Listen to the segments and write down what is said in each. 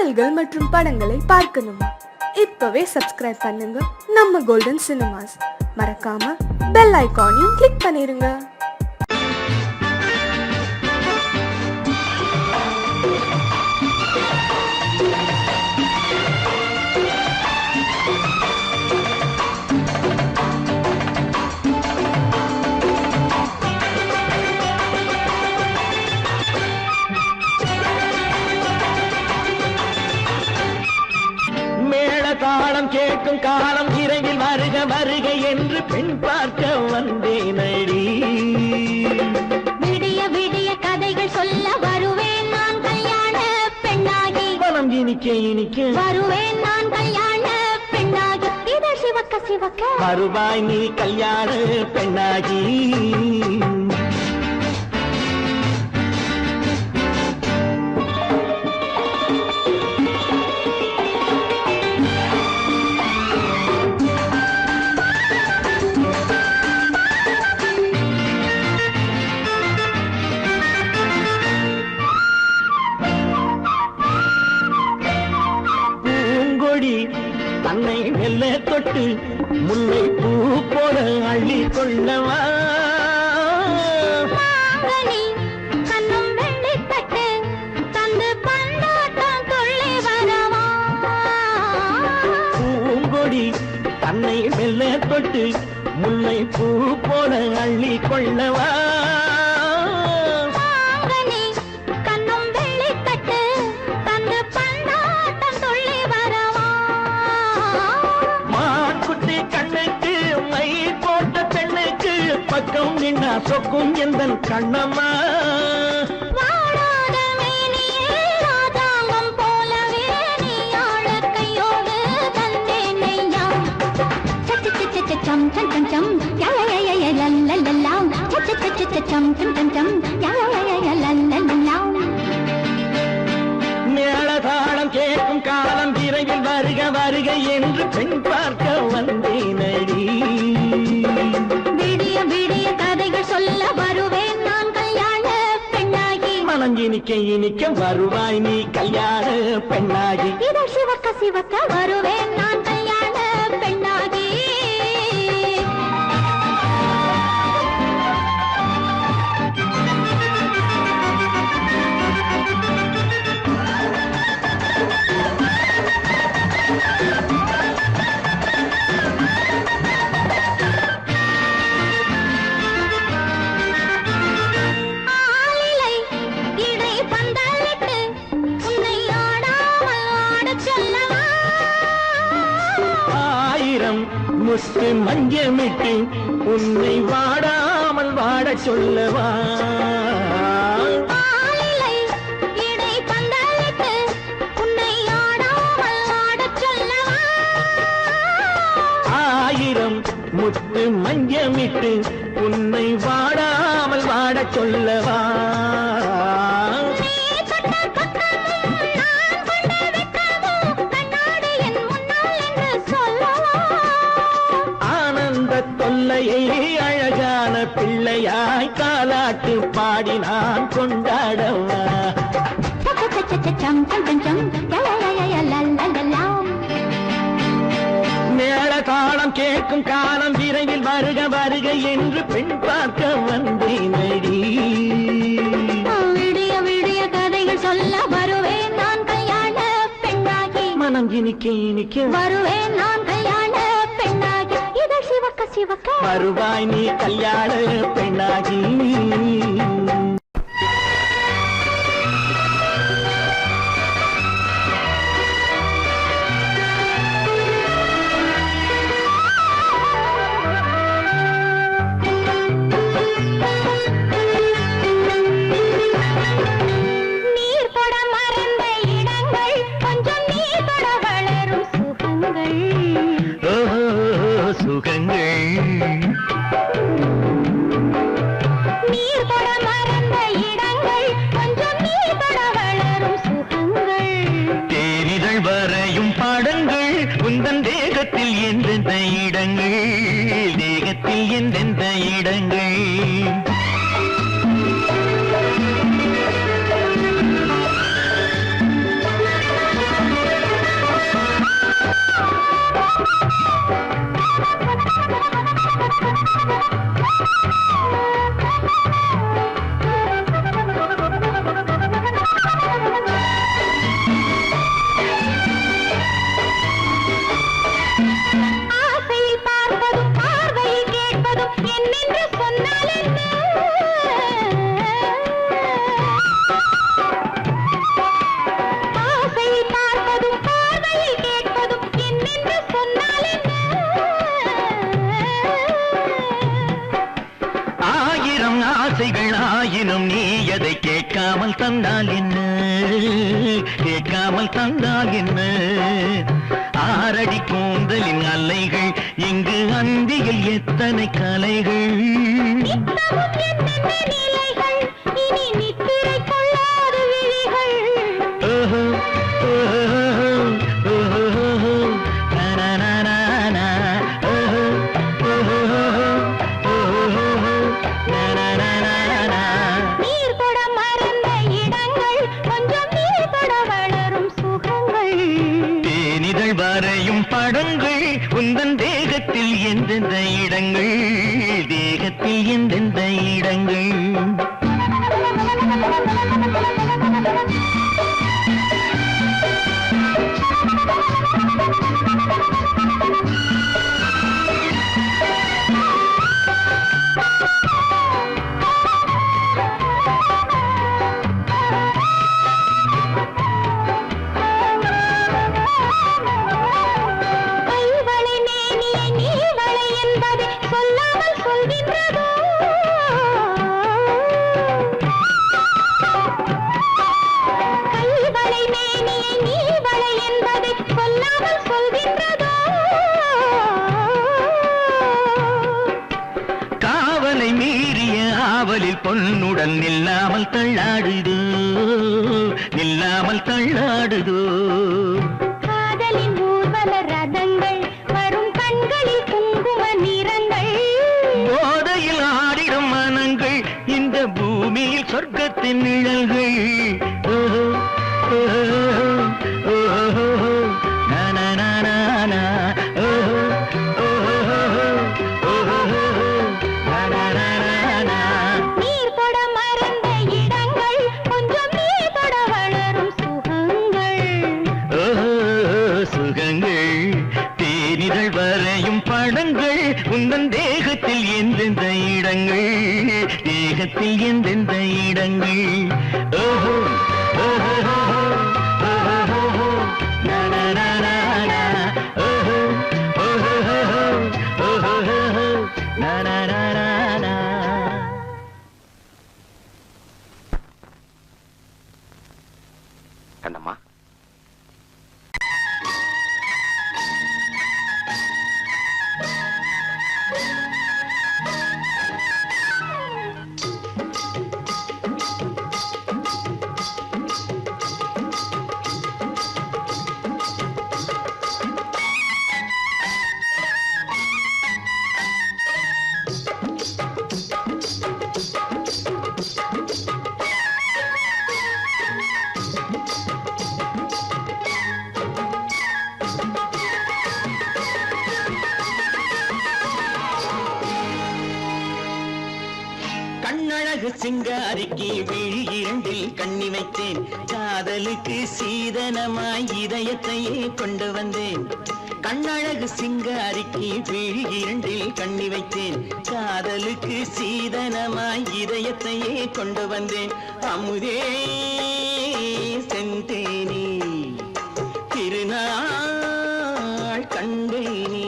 பாடல்கள் மற்றும் படங்களை பார்க்கணுமா? இப்பவே சப்ஸ்கிரைப் பண்ணுங்க நம்ம கோல்டன் சினிமாஸ். மறக்காம பெல் ஐகானையும் கிளிக் பண்ணிருங்க. தாளம் கேட்கும் காலம் விரைவில் வருக வருக என்று பெண் பார்க்க வந்தேனடி. விடிய விடிய கதைகள் சொல்ல வருவேன் நான் கல்யாண பெண்ணாகி. மனம் இனிக்க இனிக்க வருவேன் நான் கல்யாண பெண்ணாகி. இதழ் சிவக்க சிவக்க வருவாய் நீ கல்யாண பெண்ணாகி. தன்னை மெல்ல தொட்டு முல்லை பூ போல அள்ளி கொள்ளவா. கண்ணும் வெள்ளி தட்டு தந்து பந்தாட்டம் துள்ளி வரவா. பூங்கொடி தன்னை மெல்ல தொட்டு முல்லை பூ போல அள்ளி கொள்ளவா. பக்கம் நின்னா சொக்கும் எந்தன் கண்ணம்மா. வாடாத மேனியே ராதாங்கம் போலவே நீ ஆழக்கையோடு தந்தேன் நெய்யா. சச்ச சச்ச சம் சம் சம் சம் யய லல்லல்லாம். சச்ச சச்ச சம் சம் சம் சம் யய லல்லல்லாம். மேளதாளம் கேட்கும் காலம் விரைவில் வருக வருக என்று பெண் பார்க்க வந்தேனடி. விடிய கதைகள் சொல்ல வருவேன் நான் கல்யாண பெண்ணாகி. மனம் இனிக்க இனிக்க வருவாய் நீ கல்யாண பெண்ணாகி. இதழ் சிவக்க சிவக்க வருவேன் நான் கல்யாண பெண்ணாகி. முத்து மஞ்சமிட்டு உன்னை வாடாமல் வாட சொல்லவா. ஆயிரம் முத்து மஞ்சமிட்டு உன்னை வாடாமல் வாட சொல்லவா. தொல்லையை அழகான பிள்ளையாய் காலாட்டு பாடி நான் கொண்டாடவா. மேள தாளம் கேட்கும் காலம் விரைவில் வருக வருக என்று பெண் பார்க்க வந்தேனடி. விடிய விடிய கதைகள் சொல்ல வருவேன் நான் கல்யாண பெண்ணாகி. மனம் இனிக்க இனிக்க வருவேன் நான் கல்யாண பெண்ணாகி. இதழ் சிவக்க சிவக்க வருவாய் நீ கல்யாண பெண்ணாகி. நீர் பட நில்லாமல் தந்தால் என்ன ஆரடி கூந்தலின் அலைகள் இங்கு அந்தியில் எத்தனை கலைகள் இனி நித்திரை கொள்ளாத விழிகள் ஓஹோ ஓஹோ நனனனனா ஓஹோ ஓஹோ நனனனனா நீர் தொட மறந்த இடங்கள் கொஞ்சம் நீர் தொட வளரும் சுகங்கள் தேனிதழ் வரையும் படங்கள் உந்தன் தேகத்தில் எந்தெந்த இடங்கள் தேகத்தில் எந்தெந்த இடங்கள் கைவளை மேனியை நீவளை என்பதை சொல்லாமல் சொல்கின்றதோ கைவளை மேனியை நீவளை என்பதை சொல்லாமல் சொல்கின்றதோ காவலை மீறிய ஆவலில் பொன்னுடன் நில்லாமல் தள்ளாடுதோ நில்லாமல் தள்ளாடுதோ காதலின் ஊர்வல ரதங்கள் வரும் கண்களில் குங்கும நிறங்கள் போதையில் ஆடிடும் மனங்கள் இந்த பூமியில் சொர்க்கத்தின் நிழல்கள் ஓஹோ ஓஹோ ஓஹோ நனனனனா ஓஹோ ஓஹோ ஓஹோ நனனனனா நீர் தொட மறந்த இடங்கள் கொஞ்சம் நீர் தொட வளரும் சுகங்கள் ஓஹோ சுகங்கள் தேனிதழ் வரையும் படங்கள் உந்தன் தேகத்தில் எந்தெந்த இடங்கள் தேகத்தில் எந்தெந்த இடங்கள் ஓஹோ ஓஹோ ஓஹோ நனனனனா ஓஹோ ஓஹோ ஓஹோ நனனனனா கண்ணம்மா கண்ணழகு சிங்காரிக்கு விழி இரண்டில் கண்ணி வைத்தேன் காதலுக்கு சீதனமாய் இதயத்தையே கொண்டு வந்தேன் கண்ணழகு சிங்காரிக்கு விழி இரண்டில் கண்ணி வைத்தேன் காதலுக்கு சீதனமாய் இதயத்தையே கொண்டு வந்தேன் அமுதே செந்தேனே திருநாள் கண்டேனே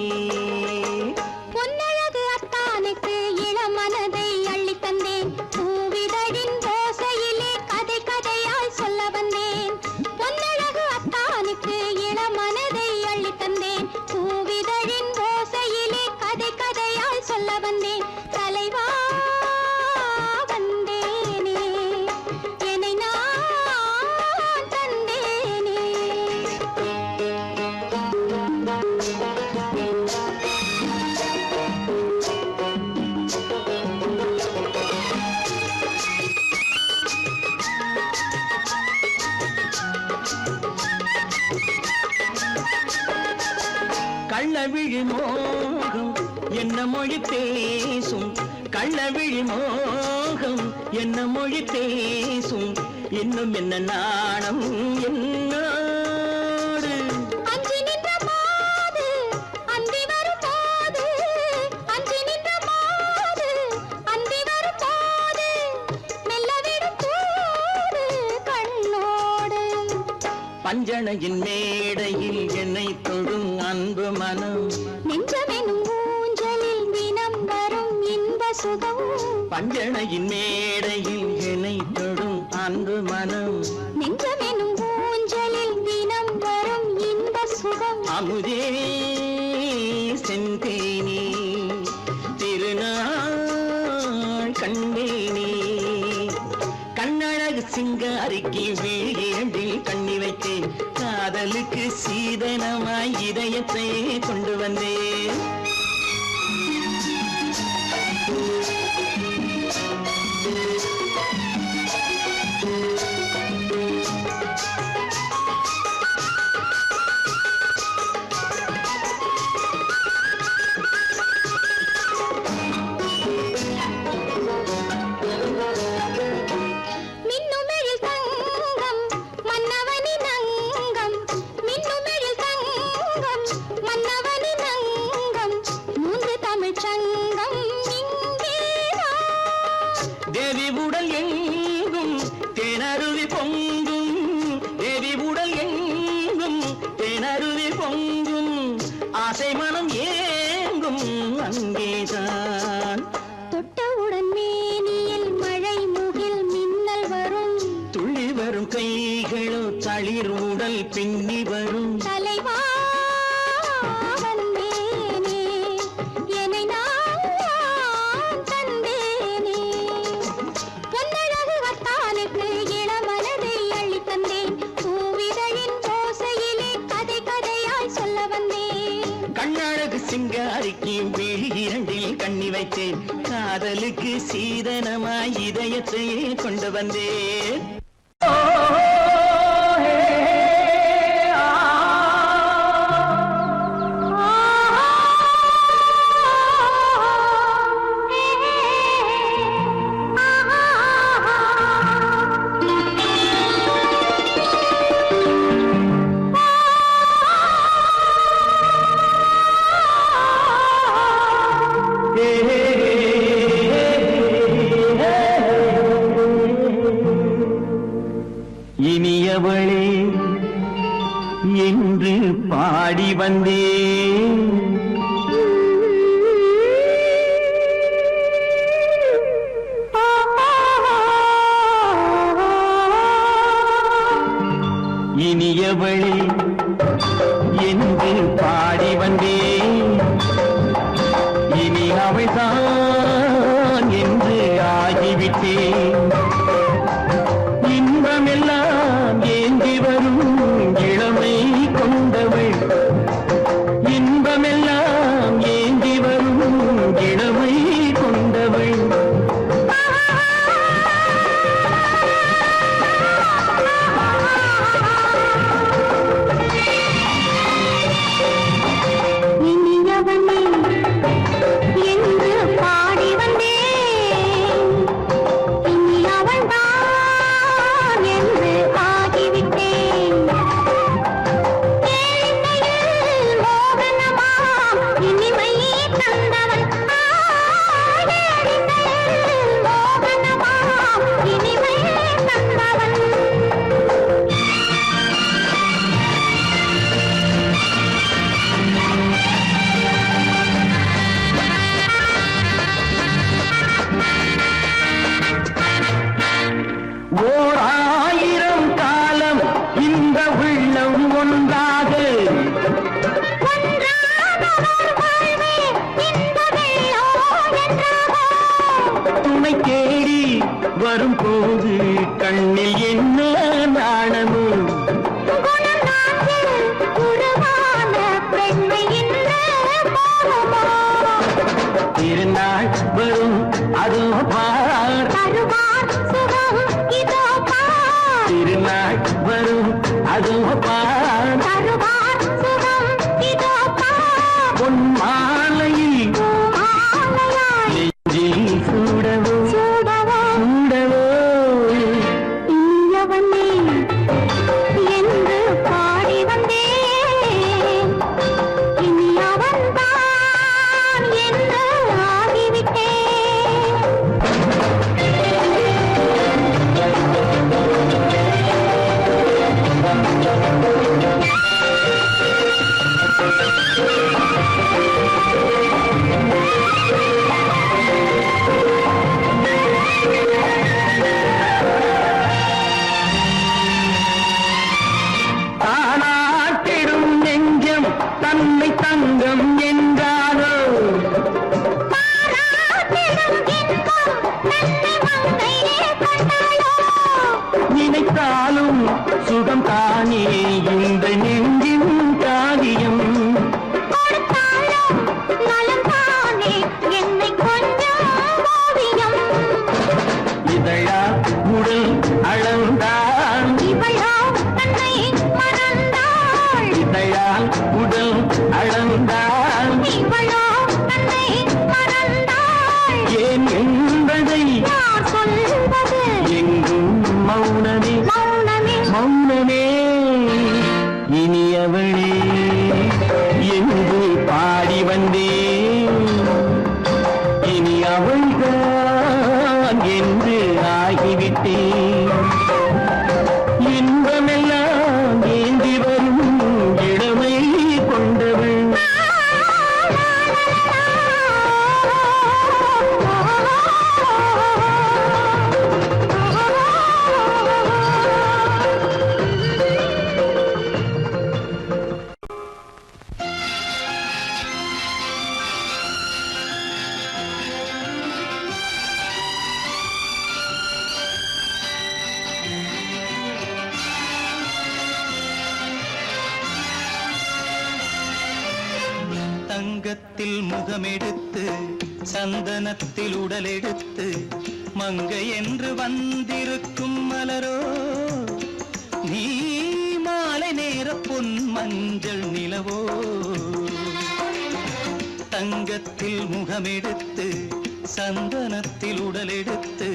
பொன்னழகு அத்தானுக்கு இளமனதை அள்ளித் தந்தேன் பூவிதழின் ஓசையிலே கதை கதையாய் சொல்ல வந்தேன் பொன்னழகு அத்தானுக்கு இளமனதை அள்ளித் தந்தேன் பூவிதழின் ஓசையிலே கதை கதையாய் சொல்ல வந்தேன் தலைவா வந்தேனே என்னை நான் தந்தேனே கள்ளவிழி மோகம் என்ன மொழி பேசும் கள்ளவிழி மோகம் என்ன மொழி பேசும் இன்னும் என்ன நாணம் என்னோடு அஞ்சி நின்ற மாது அந்தி வரும் போது அஞ்சி நின்ற மாது அந்தி வரும் போது மெல்ல விடும் போது கண்ணோடு பஞ்சணையின் மேடையில் என்னை தொடும் அன்பு மனம் நெஞ்சமெனும் ஊஞ்சலில் தினம் வரும் இன்ப சுகம் பஞ்சணையின் மேடையில் என்னை தொடும் அன்பு மனம் நெஞ்சமெனும் ஊஞ்சலில் தினம் அமுதே செந்தேனே திருநாள் கண்ணேனே கண்ணழகு சிங்காரிக்கு வீழில் கண்ணி வைத்தேன் காதலுக்கு சீதனமாய் இதயத்தை கொண்டு வந்தேன் தேவி உடல் எங்கும் தேனருவி பொங்கும் தேவி உடல் எங்கும் தேனருவி பொங்கும் ஆசை மனம் ஏங்கும் அங்கேதான் தொட்டவுடன் மேனியில் மழை முகில் மின்னல் வரும் துள்ளி வரும் கைகளோ தளிர் உடல் பின்னி வரும் தலைவா கண்ணழகு சிங்காரிக்கு விழி இரண்டில் கண்ணி வைத்தேன் காதலுக்கு சீதனமாய் இதயத்தையே கொண்டு வந்தேன் இனியவளே என்று பாடி வந்தேன் இனியவளே என்று பாடி வந்தேன் இனி அவள்தான் என்று ஆகிவிட்டேன் இன்பமெல்லாம் ஏந்தி வரும் இளமை கொண்டவள் இன்பமெல்லாம் ஏந்தி வரும் இளமை கொண்டவள் இனியவனே என்று பாடி வந்தேன் இனி அவள்தான் என்று ஆகிவிட்டேன் ஏழையில் மோகனமா இனிமை தந்தவன் ஏழையில் மோகனமா இனிமை தந்தவன் ஓர் ஆயிரம் காலம் இந்த உள்ளம் ஒன்றாக துணை தேடி வரும்போது கண்ணில் என்ன நாணமும் திருநாள் வரும் அதோ பார் திருநாள் வரும் அதோ பார் பொன் மாலையில் நெஞ்சில் சூடவோ சூடவோ என்று பாடி வந்தேன் இனி அவன்தான் என்று ஆகிவிட்டேன் தன்னை தங்கம் என்றாரோ நினைத்தாலும் சுகம் தானே இந்த நெஞ்சின் காரியம் இதழா உடல் அளந்தாள் இதழால் உடல் அளந்தாள் ஏன் என்பதை எங்கும் மௌனமே மௌனமே இனியவளே என்று பாடி வந்தேன் இனி அவள்தான் என்று ஆகிவிட்டேன் இன்பமெல்லாம் ஏந்தி வரும் இளமை கொண்டவள் தங்கத்தில் முகமெடுத்து சந்தனத்தில் உடலெடுத்து மங்கை என்று வந்திருக்கும் மலரோ நீ மாலை நேர பொன் மஞ்சள் நிலவோ தங்கத்தில் முகமெடுத்து சந்தனத்தில் உடலெடுத்து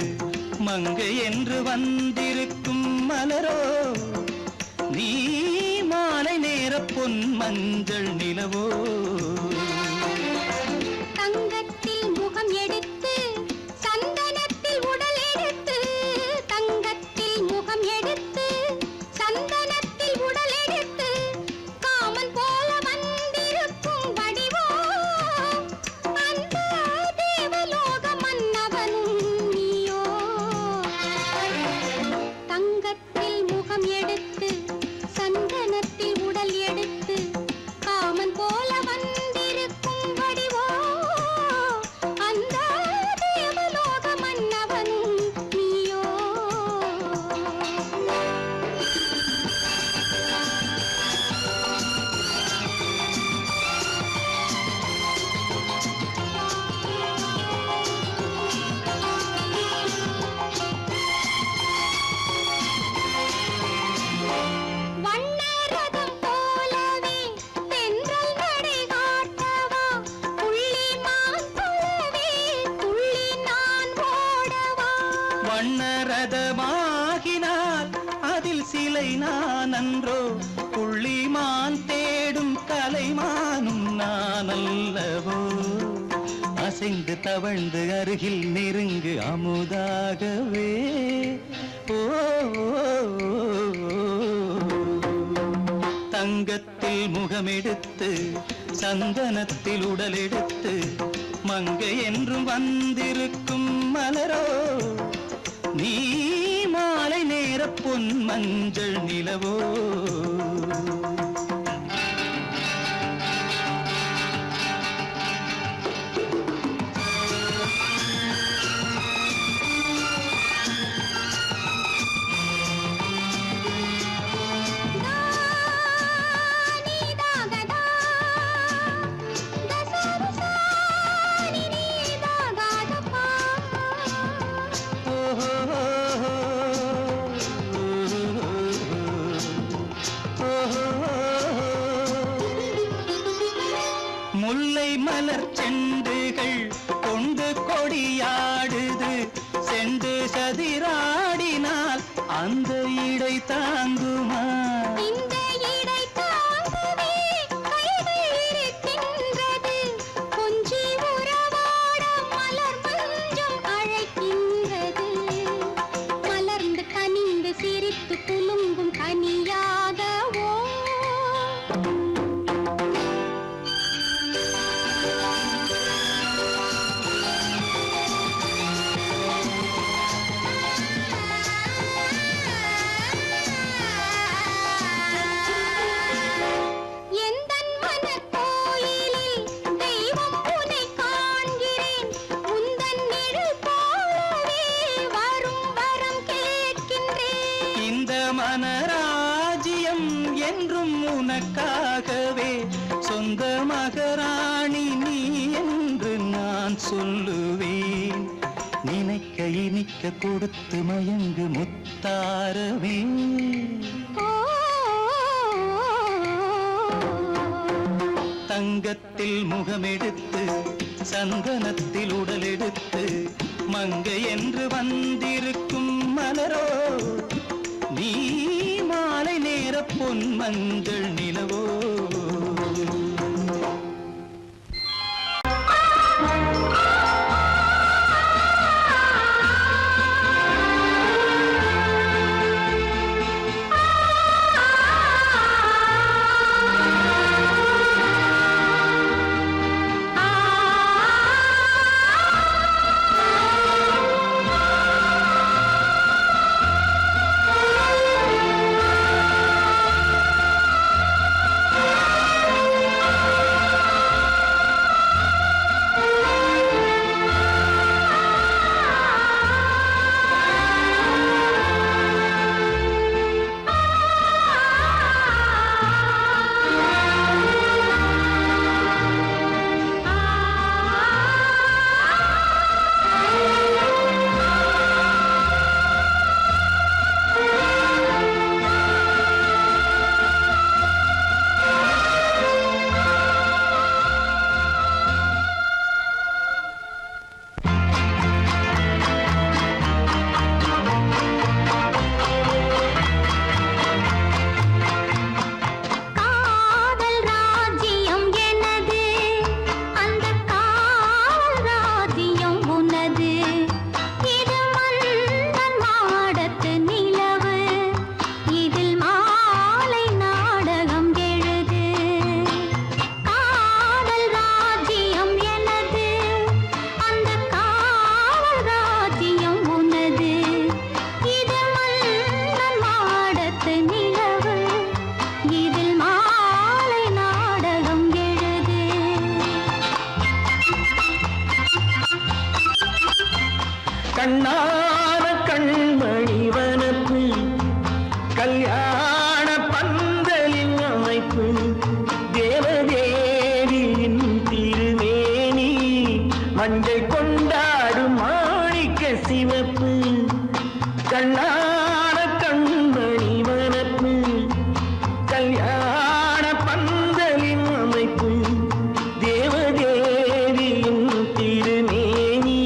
மங்கை என்று வந்திருக்கும் மலரோ நீ மாலை நேர பொன் மஞ்சள் நிலவோ தங்கத்தில் முகம் எடுத்து சந்தனத்தில் உடல் எடுத்து தங்கத்தில் முகம் எடுத்து சந்தனத்தில் உடல் எடுத்து காமன் போல வந்திருக்கும் வடிவோ அந்த தேவலோக மன்னவனும் நீயோ தங்கத்தில் முகம் எடுத்து சந்தனத்தில் உடல் எடுத்து காமன் போல வந்திருக்கும் வடிவோ அந்த தேவலோக மன்னவனும் நீயோ வண்ணரதம் போலவே தென்றல் நடை காட்டவா புள்ளிமான் போலவே துள்ளி நான் ஓடவா வண்ணரதமாகினால் அதில் சிலை நான் அன்றோ புள்ளிமான் தேடும் கலைமானும் நான் அல்லவோ அசைந்து தவழ்ந்து அருகில் நெருங்கு அமுதாகவே ஓ தங்கத்தில் முகமெடுத்து சந்தனத்தில் உடலெடுத்து மங்கை என்றும் வந்திருக்கும் மலரோ நீ மாலை நேர பொன் மஞ்சள் நிலவோ முல்லை மலர் செண்டுகள் கொண்டு கொடியாடுது செண்டு சதிராடினால் அந்த இடை தாங்குமா இந்த இடை தாங்கவே கைகள் இருக்கின்றது கொஞ்சி உறவாட மலர் மஞ்சம் அழைக்கின்றது மலர்ந்து கனிந்து சிரித்து குலுங்கும் கனியாகவோ உனக்காகவே சொந்த மகராணி நீ என்று நான் சொல்லுவேன். நினைக்க இனிக்க கொடுத்து மயங்கு முத்தாரவே. தங்கத்தில் முகமெடுத்து சந்தனத்தில் உடலெடுத்து மங்கை என்று வந்திருக்கும் மலரோ நீ மாலை நேர பொன் மஞ்சள் நிலவோ. கண்ணான கண்மணி வனப்பு கல்யாண பந்தலின் அமைப்பு தேவதேவியின் திருமேனி மஞ்சள் கொண்டாடும் மாணிக்க சிவப்பு. கண்ணான கண்மணி வனப்பு கல்யாண பந்தலின் அமைப்பு தேவதேவியின் திருமேனி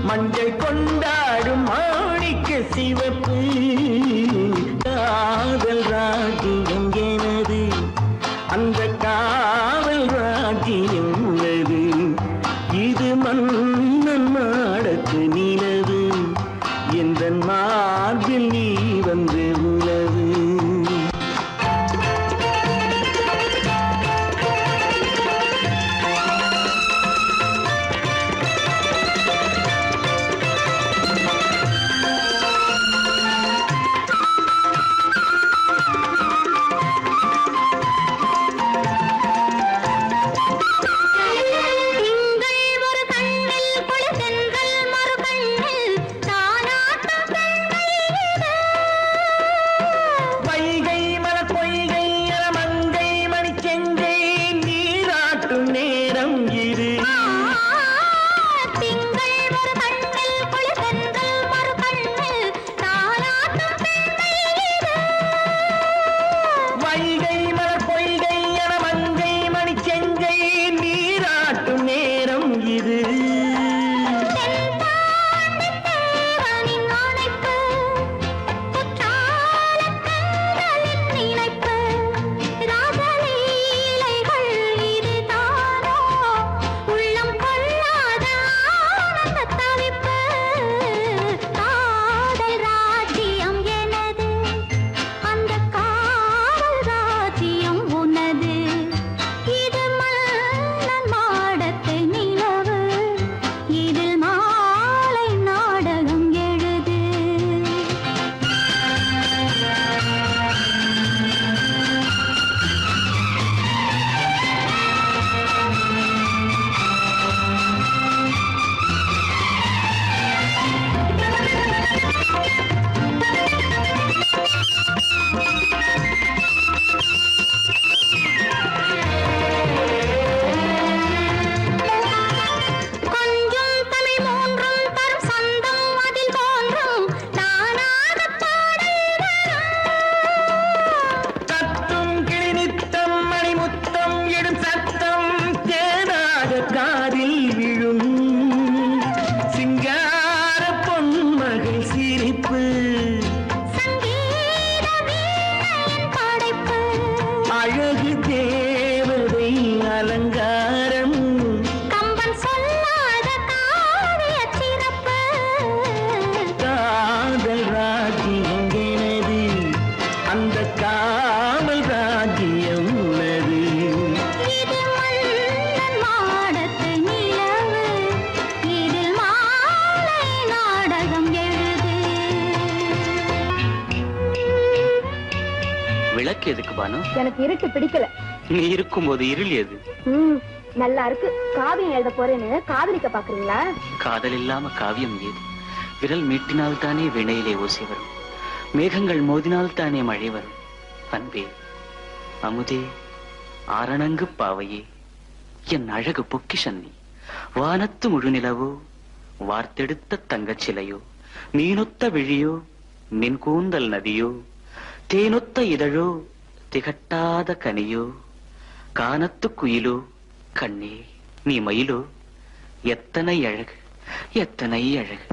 மஞ்சள் கொண்டாடும் மாணிக்க சிவப்பு. காதல் ராஜ்யம் எனது அந்த காவல் ராஜ்யம் உள்ளது. இது மன்னன் மாடத்து நிலவு எந்த மார்பில் நீ வந்து உலவு. அழகு தேவதை அலங்காரம் கம்பன் சொல்லாத காவிய சிறப்பு காதல் ராஜ்யம் எனது அந்த காவல் ராஜ்யம் உள்ளது இது மன்னன் மாடத்து நிலவு இதில் மாலை நாடகம் எழுது விளக்கு எதுக்கு பானு? எனக்கு இருட்டு பிடிக்கல. நீ இருக்கும்போது இருள் எது? நல்லா இருக்கு. காவியம் எழுத போறேன்னு காதலிக்க பாக்குறீங்களா? காதல் இல்லாம காவியம் ஏது? விரல் மீட்டினால் தானே வினையிலே ஓசை வரும், மேகங்கள் மோதினால் தானே மழை வரும். அன்பே, அமுதே, ஆரணங்கு பாவையே, என் அழகு பொக்கிஷன்னி, வானத்து முழுநிலவோ, வார்த்தெடுத்த தங்கச் சிலையோ, மீனொத்த விழியோ, மின் கூந்தல் நதியோ, தேனொத்த இதழோ, திகட்டாத கனியோ, கானத்து குயிலோ, கண்ணே நீ மயிலோ, எத்தனை அழகு, எத்தனை அழகு.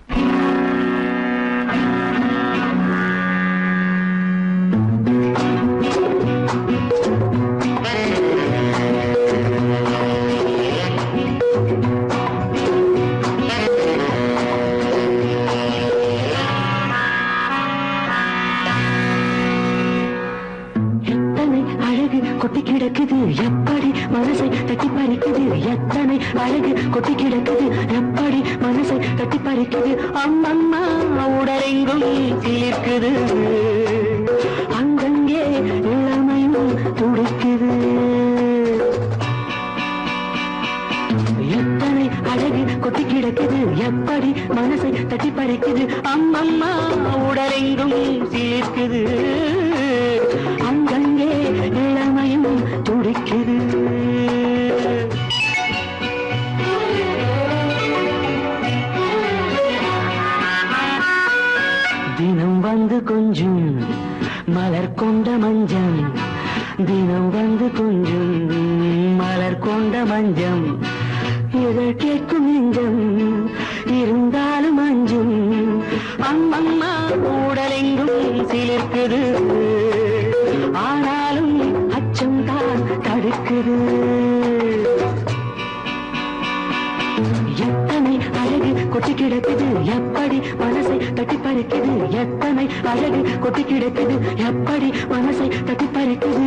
கொட்டி கிடக்குது எப்படி மனசை தட்டி பறிக்குது, எத்தனை அழகு கொட்டி கிடக்குது எப்படி மனசை தட்டி பறிக்குது. அம்மம்மா உடலெங்கும் சிலிர்க்குது, அங்கங்கே இளமையும் துடிக்குது. எத்தனை அழகு கொட்டி கிடக்குது எப்படி மனசை தட்டி பறிக்குது. அம்மம்மா உடலெங்கும் சிலிர்க்குது, அங்கங்கே இளமையும் துடிக்குது. தினம் வந்து கொஞ்சம் மலர் கொண்ட மஞ்சம், தினம் வந்து கொஞ்சம் மலர் கொண்ட மஞ்சம், இதை கேட்கும் நெஞ்சம் இருந்தாலும் அஞ்சும். அம்மம்மா உடலெங்கும் சிலிர்க்குது, ஆனாலும் அச்சம் தான் தடுக்குது. எத்தனை அழகு கொட்டி கிடக்குது எப்படி மனசை தட்டி பறிக்குது, எத்தனை அழகு கொட்டி கிடக்குது எப்படி மனசை தட்டி பறிக்குது.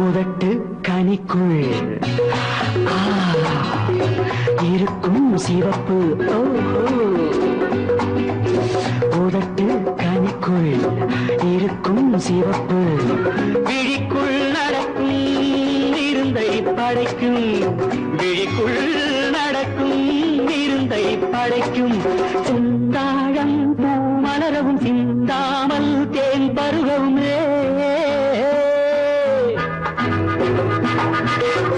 உதட்டு கனிக்குள் இருக்கும் சிவப்பு, உதட்டு கனிக்குள் இருக்கும் சிவப்பு, விழிக்குள் நடக்கும் இருந்தை படைக்கும், விழிக்குள் நடக்கும் இருந்தை படைக்கும். செந்தாழம் பூ மலரவும் சிந்தாமல் தேன் பருகவுமே,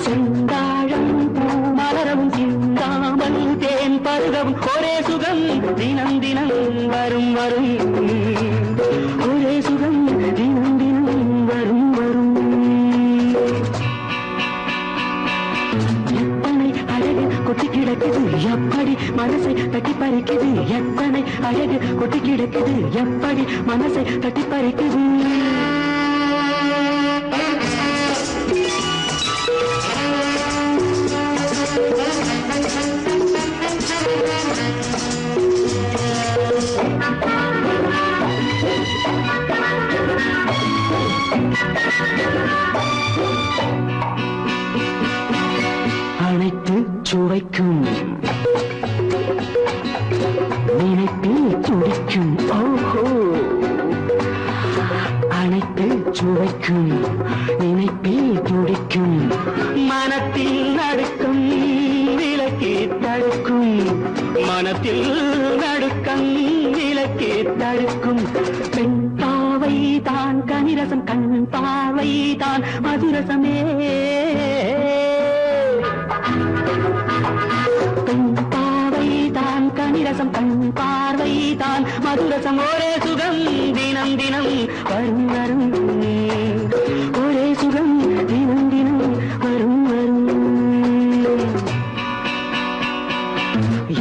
செந்தாழம் பூ மலரவும் சிந்தாமல் தேன் பருகவும். ஒரே சுகம் தினம் தினம் வரும் வரும், ஒரே சுகம் தினம் தினம் வரும் வரும். எத்தனை அழகு கொட்டி கிடக்குது எப்படி மனசை தட்டி பறிக்குது, எத்தனை அழகு கொட்டி கிடக்குது எப்படி மனசை தட்டி பறிக்குது. அனைத்து சுவைக்கும் நினைப்பில் துடிக்கும், ஓஹோ அனைத்து சுவைக்கும் நினைப்பில் துடிக்கும். மனத்தில் நடுக்கம் விலக்கி தடுக்கும், மனத்தில் நடுக்கம் விலக்கி தடுக்கும். பெண் பாவை தான் கனிரசம், கண் பாவை தான் மதுரசமே, பெண் பாவை தான் கனி கனிரசம் கண் பார்வைதான் மதுரசம் ஒரே சுகம் தினம் தினம் வரும் வரும் ஒரே சுகம் தினம் தினம் வரும் வரும்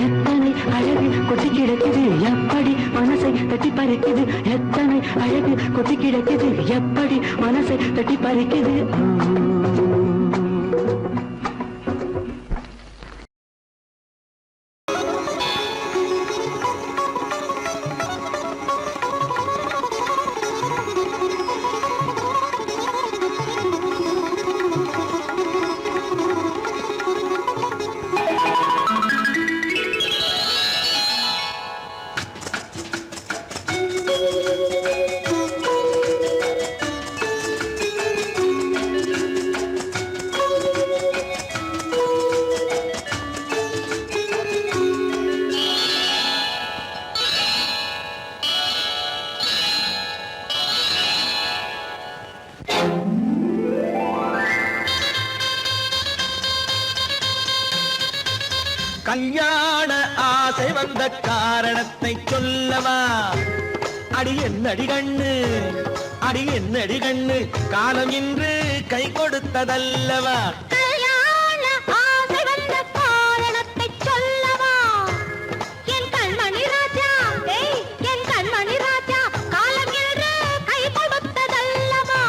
எத்தனை அழகு கொட்டி கிடக்குது எப்படி மனசை தட்டி பறிக்குது எத்தனை அழகு கொட்டி கிடக்குது எப்படி மனசை தட்டி பறிக்குது கல்யாண ஆசை வந்த காரணத்தை சொல்லவா? அடி என்னடி கண்ணு, அடி என்னடி கண்ணு, காலம் இன்று கை கொடுத்ததல்லவா? கல்யாண ஆசை வந்த காரணத்தை சொல்லவா? என் கண்மணி ராஜா, என் கண்மணி ராஜா, காலம் இன்று கை கொடுத்ததல்லவா?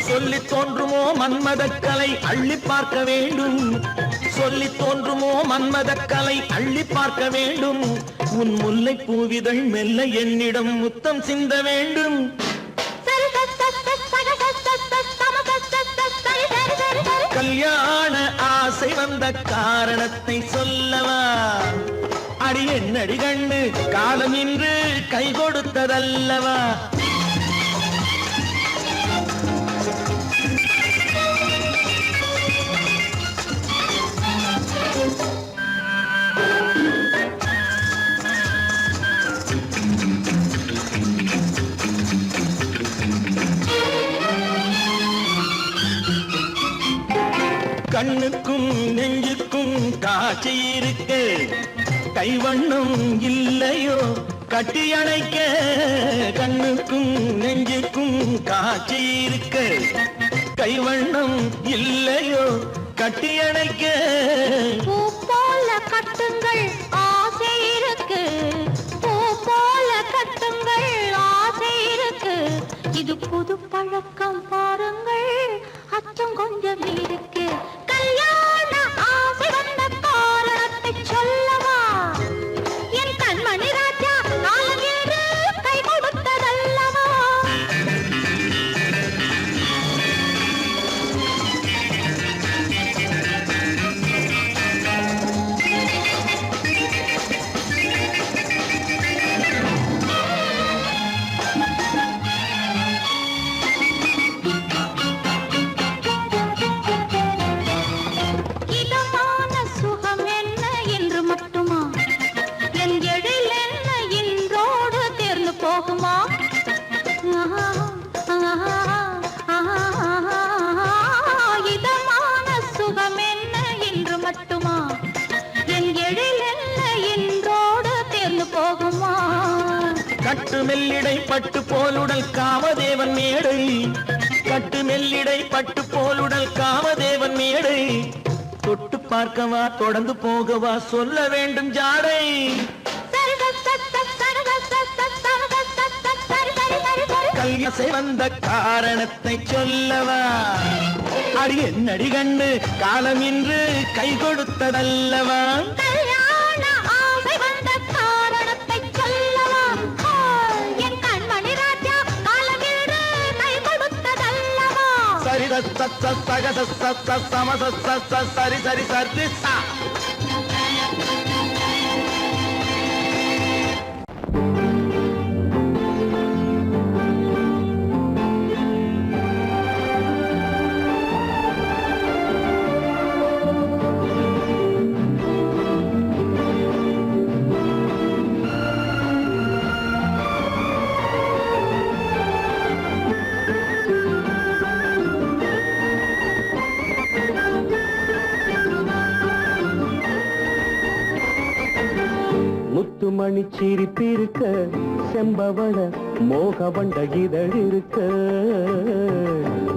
சொல்லி தோன்றுமோ மன்மதக்கலை அள்ளி பார்க்க வேண்டும், சொல்லி தோன்றுமோ மன்மதக்கலை அள்ளி பார்க்க வேண்டும். உன் முல்லை பூவிதழ் மெல்ல என்னிடம் முத்தம் சிந்த வேண்டும். கல்யாண ஆசை வந்த காரணத்தை சொல்லவா? அடி என்னடி கண்ணு, காலம் இன்று கை கொடுத்ததல்லவா? கண்ணுக்கும் நெஞ்சுக்கும் காட்சி இருக்கு, கைவண்ணம் இல்லையோ கட்டி அணைக்க. கண்ணுக்கும் நெஞ்சுக்கும் காட்சி இருக்கு, கைவண்ணம் இல்லையோ கட்டி அணைக்க. பூ போல கட்டுங்கள் ஆசை இருக்கு, பூ போல கட்டுங்கள் ஆசை இருக்கு. இது புது பழக்கம் பாருங்கள், அச்சம் கொஞ்சம் இருக்கு. கல்யாண ஆசை வந்த காரணத்தை சொல்லவா? என் கண்மணி ராஜா, காலம் இன்று கை கொடுத்ததல்லவா? இதமான சுகம் என்ன இன்று மட்டுமா? என் எழில் என்ன இன்றோடு தேர்ந்து போகுமா? கட்டு மெல்லிடை பட்டு போலுடல் காமதேவன் மேடை, கட்டு மெல்லிடை பட்டு போலுடல் காமதேவன் மேடை. தொட்டு பார்க்கவா தொடர்ந்து போகவா சொல்ல வேண்டும் ஜாடை. கல்யாசை வந்த காரணத்தை சொல்லவா? அடி என்னடி கண்டு, காலம் இன்று கை கொடுத்ததல்லவா? கல்யாண ஆசை வந்த காரணத்தை சொல்லவா? சரி சரி சரி சா. முத்துமணி சிரிப்பிருக்க செம்பவள மோகவண்ட இதழிருக்க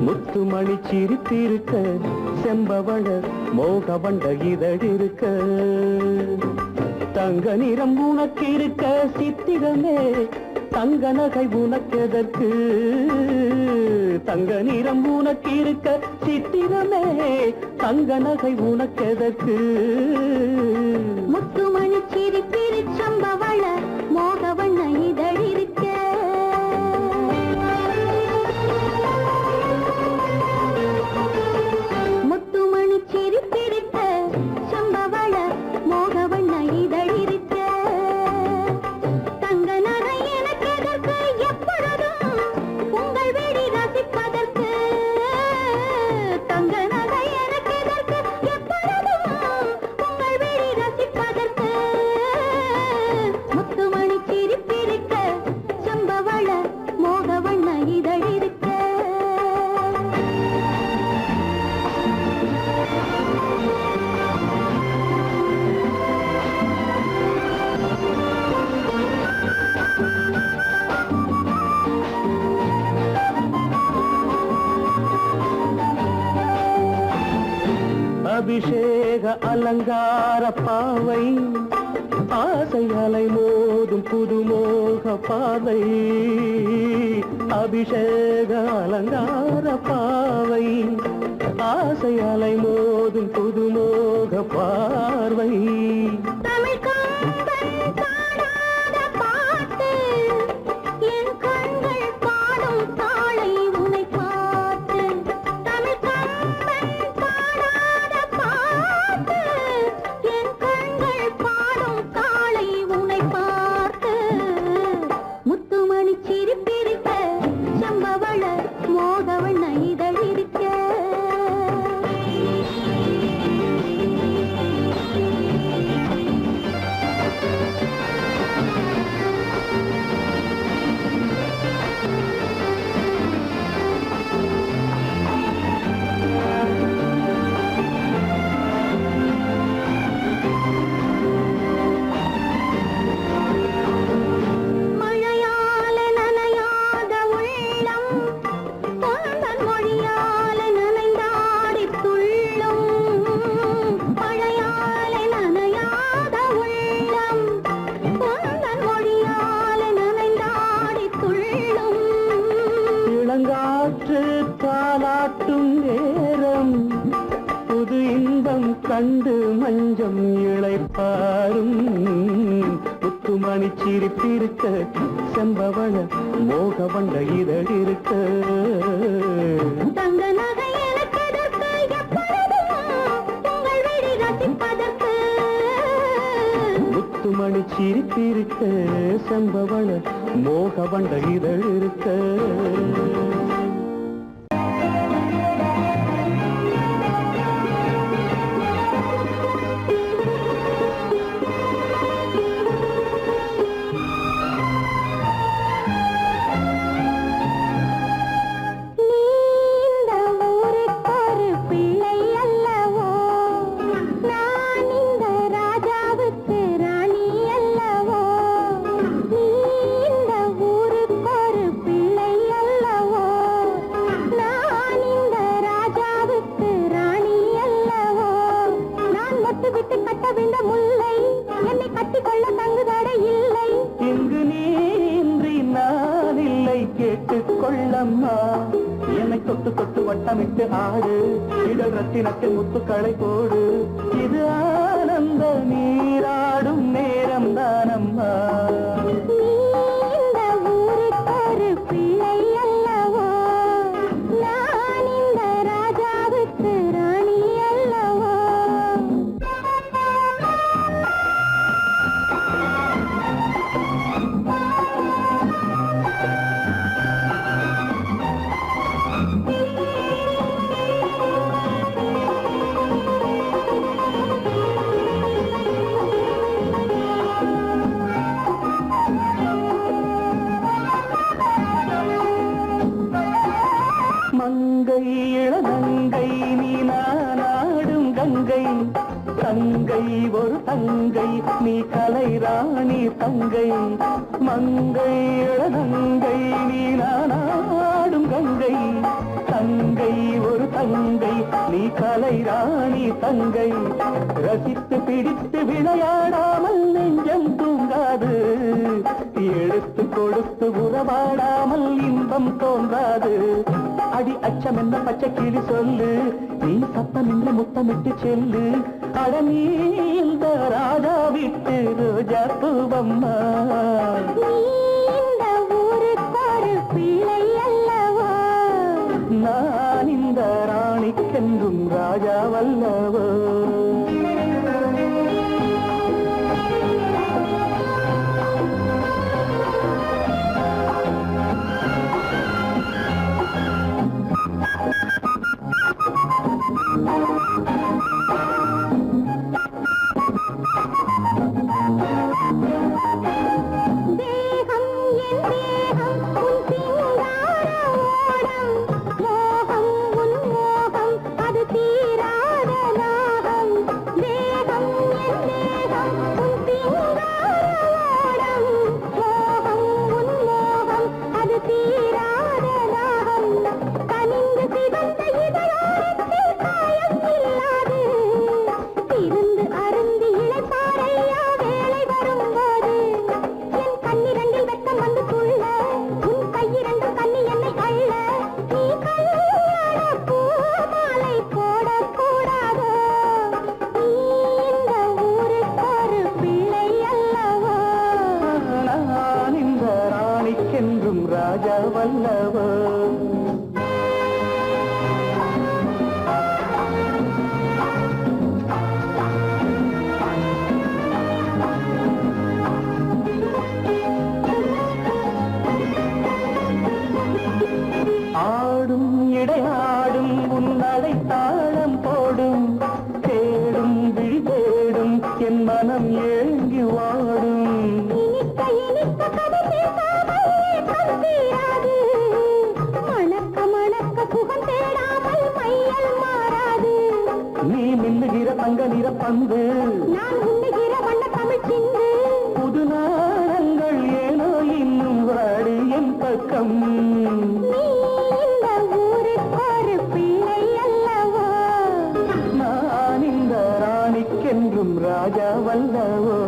முத்துமணி சிரிப்பிருக்க செம்பவள மோகவண்ட இதழிருக்க தங்க நிறம் உனக்கு இருக்க சித்திரமே தங்க நகை உனக்கெதற்கு தங்க நிறம் உனக்கு இருக்க சித்திரமே தங்க நகை உனக்கெதற்கு முத்துமணி சிரிப்பிரு சம்பவள மோகவண்ண இதழிருக்க முத்துமணி சிரிப்பிருக்க சம்பவள மோகவண்ண இதழிருக்க தங்க நகை எனக்கு எதற்கு எப்பொழுதும் உங்கள் வீடி ரசிப்பதற்கு தங்க நகை எனக்கு எதற்கு எப்பொழுதும் உங்கள் வீடி ரசிப்பதற்கு முத்துமணி சிரிப்பிருக்க சம்பவள மோகவண்ண இதழிருக்க அபிஷேக அலங்கார பாவை ஆசை அலை மோதும் புதுமோக பாவை அபிஷேக அலங்கார பாவை ஆசை அலை மோதும் புதுமோக பார்வை தமிழ் கம்பன் பாடாத பாட்டு என் கண்கள் பாடும் தாளை உன்னை பார்த்து தமிழ் கம்பன் பாடாத பாட்டு என் கண்கள் பாடும் தாளை உன்னை பார்த்து முத்துமணி சிரிப்பிருக்க சம்பவள மோகவண்ண இதழிருக்க மழையால நனையாத உள்ளம் பொந்தன் மொழியால நனைந்தாடி துள்ளும் மழையால நனையாத உள்ளம் பொந்தன் மொழியால நனைந்தாடி துள்ளும் இளங்காற்று தாலாட்டும் நேரம் புது இன்பம் கண்டு மஞ்சம் இளைப்பாரும் முத்துமணி சிரிப்பிருக்க செம்பவள மோகவண்ட இதழிருக்க தங்க நகை எனக்கு எதற்கு எப்பொழுதும் உங்கள் வீடி ரசிப்பதற்கு முத்துமணி சிரிப்பிருக்க செம்பவள மோகவண்ட இதழிருக்க இந்த ஊருக்கு ஒரு பிள்ளை அல்லவோ நான் இந்த ராஜாவுக்கு ராணி அல்லவோ நீ இந்த ஊருக்கு ஒரு பிள்ளை அல்லவோ நான் இந்த ராஜாவுக்கு ராணி அல்லவோ நான் மொட்டு விட்டு கட்ட வேண்ட முல்லை என்னை கட்டிக்கொள்ள தங்குதட இல்லை இங்கு நீன்றி நான் இல்லை கேட்டுக்கொள்ளம்மா என்னை தொட்டு தொட்டு வட்டமிட்டு ஆடு இடல் ரத்தினத்தில் முத்துக்களை போடு இது ஆனந்த நீராடும் நேரம் தானம்மா நீ இந்த ஊருக்கு ஒரு பிள்ளை அல்லவோ நான் இந்த தங்கை ஒரு தங்கை நீ கலை ராணி தங்கை மங்கை இளநங்கை நீ நானாடும் கங்கை தங்கை ஒரு தங்கை நீ கலை ராணி தங்கை ரசித்து பிடித்து விளையாடாமல் நெஞ்சம் தூங்காது எடுத்து கொடுத்து உறவாடாமல் இன்பம் தோன்றாது அடி அச்சம் என்ன பச்சை கிளி சொல்லு நீ சத்தமின்றி முத்தமிட்டு செல்லு அட நீ இந்த ராஜா விட்டு ரோஜா பூவம்மா இந்த ஊருக்கு ஒரு பிள்ளை அல்லவோ நான் இந்த ராணிக்கென்றும் ராஜா வல்லவோ ராஜா வல்லவோ ஆடும் இடையாடும் உன்னடை தாளம் போடும் தேடும் விழி தேடும் என் மனம் ஏங்கி வாடும் நீ மின்னுகிற தங்க நிற பந்து நான் உண்ணுகிற வண்ண தமிழ் சிந்து புது நாடங்கள் ஏனோ இன்னும் வாடி என் பக்கம் நீ இந்த ஊருக்கு ஒரு பிள்ளை அல்லவோ நான் இந்த ராணிக்கென்றும் ராஜா வல்லவோ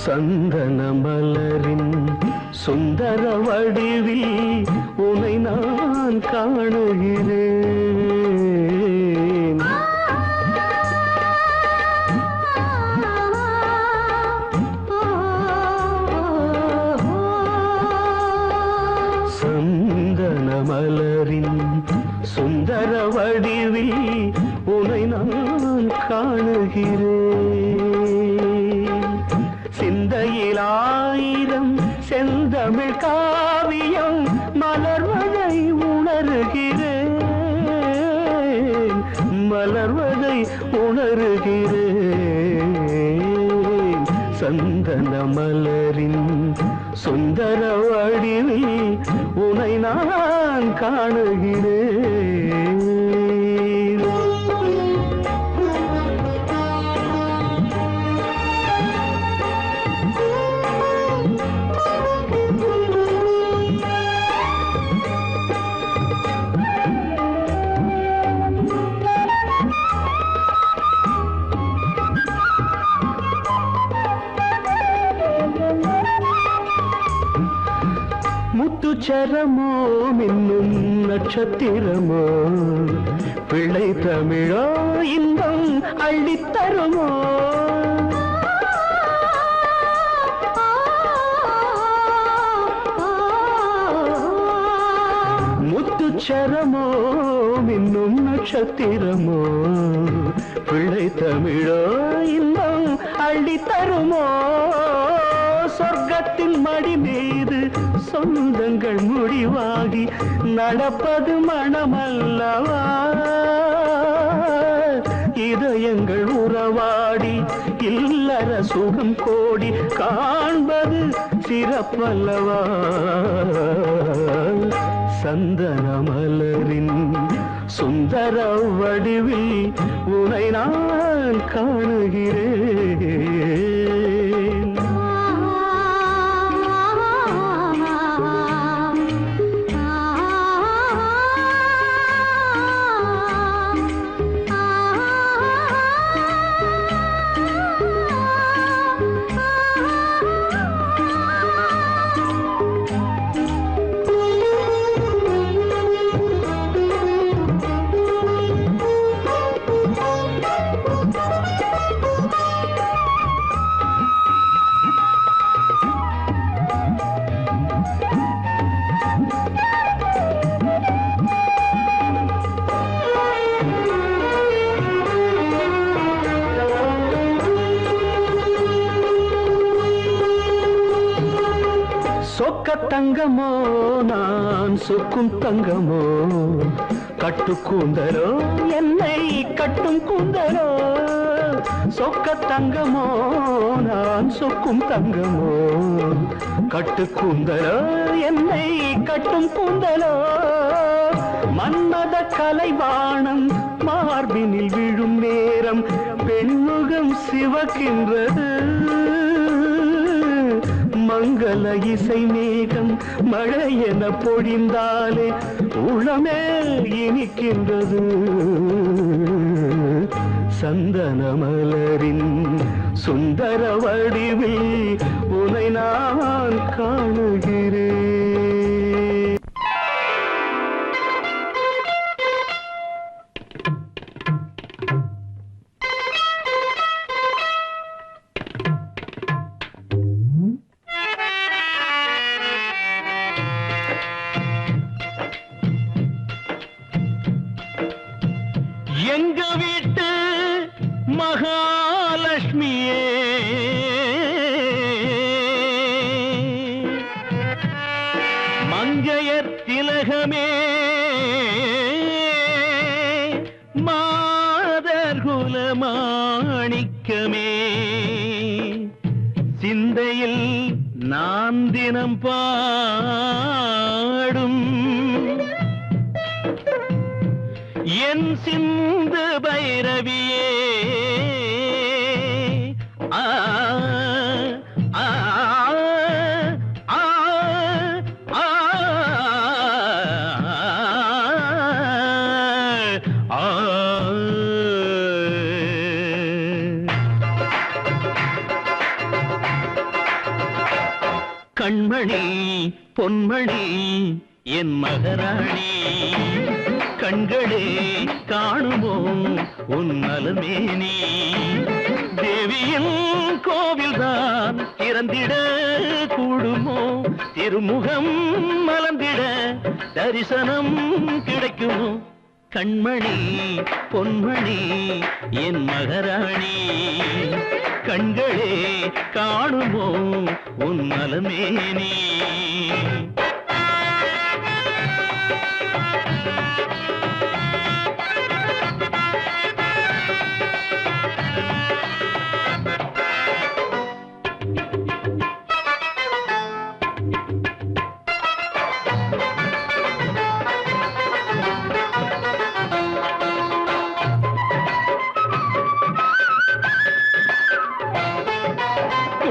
சந்தன மலரின் சுந்தர வடிவில் உனை நான் காணுகிறேன் சந்தன மலரின் சுந்தர வடிவில் உனை நான் காணுகிறேன் சிந்தையில் ஆயிரம் செந்தமிழ் காவியம் மலர்வதை உணர்கிறேன் மலர்வதை உணர்கிறேன் சந்தன மலரின் சுந்தர வடிவில் உனை நான் காணுகிறேன் முத்துச்சரமோ மின்னும் நட்சத்திரமோ பிள்ளை தமிழோ இன்பம் அள்ளித்தருமோ முத்துச்சரமோ மின்னும் நட்சத்திரமோ பிள்ளை தமிழோ இன்பம் அள்ளித்தருமோ சொர்க்கத்தின் மடி மீது சொந்தங்கள் முடிவாகி நடப்பது மனமல்லவா இதயங்கள் உறவாடி இல்லற சுகம் கோடி காண்பது சிறப்பல்லவா சந்தன மலரின் சுந்தர வடிவில் உனை நான் காணுகிறேன் சொக்க தங்கமோ நான் சொக்கும் தங்கமோ கட்டு கூந்தலோ என்னை கட்டும் கூந்தலோ சொக்க தங்கமோ நான் சொக்கும் தங்கமோ கட்டு கூந்தலோ என்னை கட்டும் கூந்தலோ மன்மத கலைவாணம் மார்பினில் விழும் நேரம் பெண்முகம் சிவக்கின்றது மங்கள இசை மேகம் மழை என பொழிந்தாலே உளமே இனிக்கின்றது சந்தன மலரின் சுந்தர வடிவில் உனை நான் காணுகிறேன் எங்க வீட்டு மகாலட்சுமியே மங்கையர் திலகமே மாதர் குலமாணிக்கமே சிந்தையில் நான் தினம் பாடும் என் சிந்து பைரவியே ஆ ஆ ஆ ஆ ஆ கண்மணி பொன்மணி என் மகராணி கண்களே காணுமோ உன் நலமேனி தேவியின் கோவில்தான் திறந்திட கூடுமோ திருமுகம் மலர்ந்திட தரிசனம் கிடைக்குமோ கண்மணி பொன்மணி என் மகராணி கண்களே காணுமோ உன் நலமேனி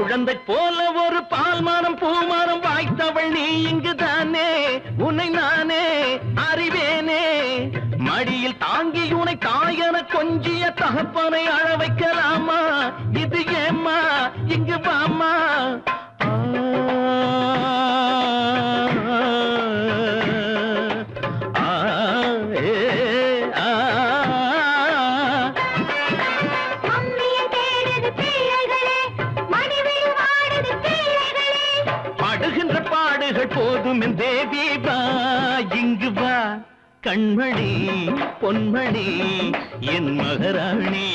குழந்தை போல ஒரு பால்மானம் பூமானம் வாய்த்தவள் நீ இங்குதானே உன்னை நானே அறிவேனே மடியில் தாங்கி உனை தாயன கொஞ்சிய தகப்பனை அழ வைக்கலாமா இது ஏம்மா இங்கு வாமா போதும் தேவி வா இங்கு வா கண்மணி பொன்மணி என் மகராணி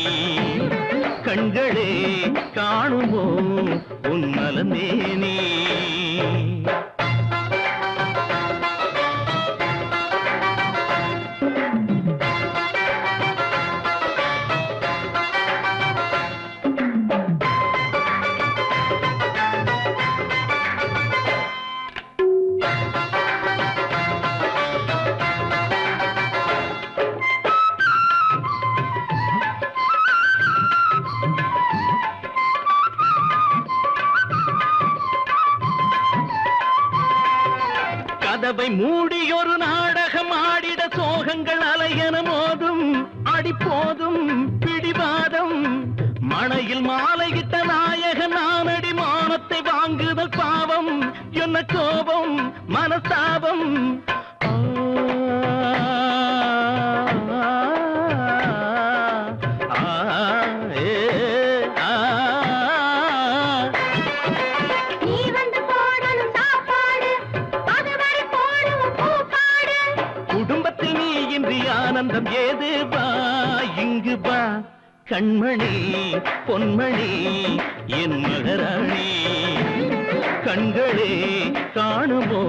கண்களே காணுமோ உன் நலமேனே. கதவை மூடி ஒரு நாடகம் ஆடிட சோகங்கள் அலையன மோதும் அடிப்போதும் பிடிவாதம் மணையில் மாலையிட்ட நாயகன் நானடி மானத்தை வாங்குதல் பாவம் என்ன கோபம் மனஸ்தாபம் குடும்பத்தில் நீ இன்றி ஆனந்தம் ஏது வா இங்கு வா கண்மணி பொன்மணி என் மகராணி கண்களே காணுமோ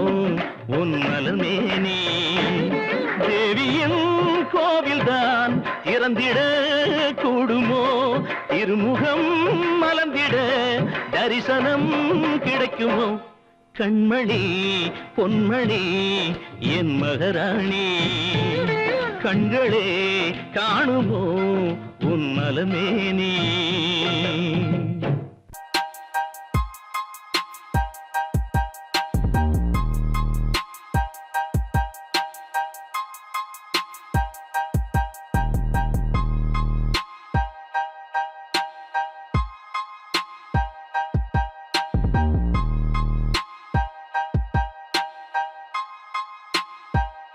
உன் நலமேனி தேவியின் கோவில்தான் திறந்திட கூடுமோ இருமுகம் மலர்ந்திட தரிசனம் கிடைக்குமோ கண்மணி பொன்மணி என் மகராணி கண்களே காணுமோ உன் நலமேனி.